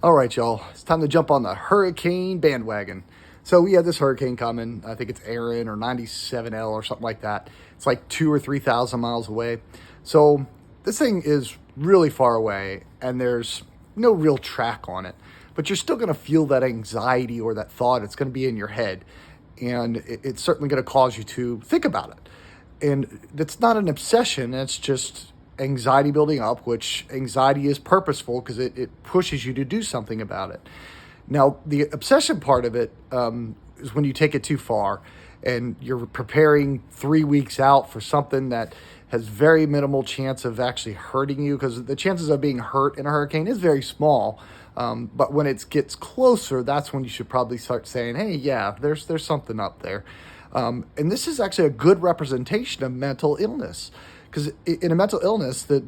All right, y'all. It's time to jump on the hurricane bandwagon. So we had this hurricane coming. I think it's Aaron or 97L or something like that. It's like 2 or 3 thousand miles away. So this thing is really far away, and there's no real track on it. But you're still going to feel that anxiety or that thought. It's going to be in your head, and it's certainly going to cause you to think about it. And it's not an obsession. It's just anxiety building up, which anxiety is purposeful because it pushes you to do something about it. Now, the obsession part of it is when you take it too far and you're preparing 3 weeks out for something that has very minimal chance of actually hurting you, because the chances of being hurt in a hurricane is very small. But when it gets closer, that's when you should probably start saying, "Hey, yeah, there's something up there." And this is actually a good representation of mental illness, because in a mental illness, the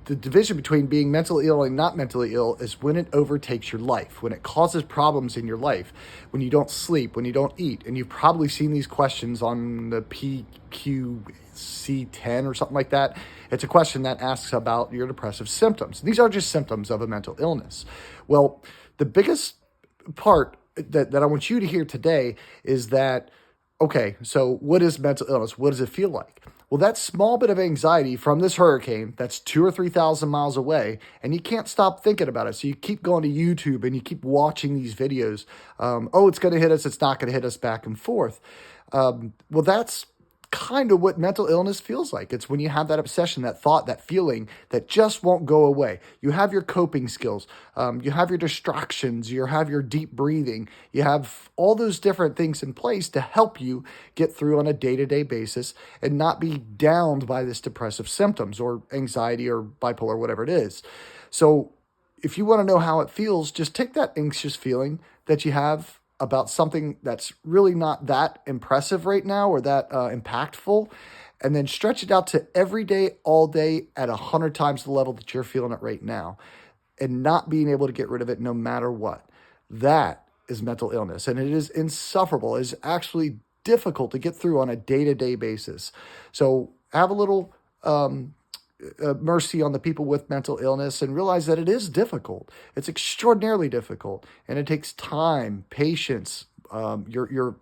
division between being mentally ill and not mentally ill is when it overtakes your life, when it causes problems in your life, when you don't sleep, when you don't eat. And you've probably seen these questions on the PQC10 or something like that. It's a question that asks about your depressive symptoms. These are just symptoms of a mental illness. Well, the biggest part that I want you to hear today is that, okay, so what is mental illness? What does it feel like? Well, that small bit of anxiety from this hurricane that's 2 or 3 thousand miles away, and you can't stop thinking about it. So you keep going to YouTube and you keep watching these videos. Oh, it's going to hit us. It's not going to hit us, back and forth. Well, that's kind of what mental illness feels like. It's when you have that obsession, that thought, that feeling that just won't go away. You have your coping skills, you have your distractions, you have your deep breathing, you have all those different things in place to help you get through on a day-to-day basis and not be downed by this depressive symptoms or anxiety or bipolar, whatever it is. So if you want to know how it feels, just take that anxious feeling that you have about something that's really not that impressive right now or that impactful, and then stretch it out to every day, all day, at 100 times the level that you're feeling it right now, and not being able to get rid of it no matter what. That is mental illness, and it is insufferable. It is actually difficult to get through on a day-to-day basis. So have a little mercy on the people with mental illness and realize that it is difficult. It's extraordinarily difficult, and it takes time, patience, your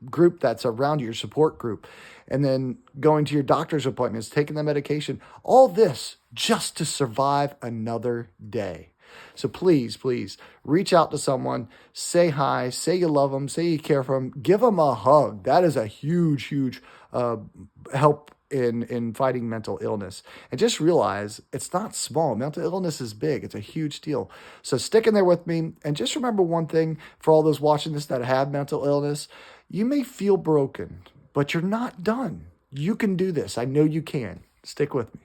group that's around you, your support group, and then going to your doctor's appointments, taking the medication, all this just to survive another day. So please, please reach out to someone, say hi, say you love them, say you care for them, give them a hug. That is a huge, huge help in fighting mental illness. And just realize it's not small. Mental illness is big. It's a huge deal. So stick in there with me. And just remember one thing for all those watching this that have mental illness: you may feel broken, but you're not done. You can do this. I know you can. Stick with me.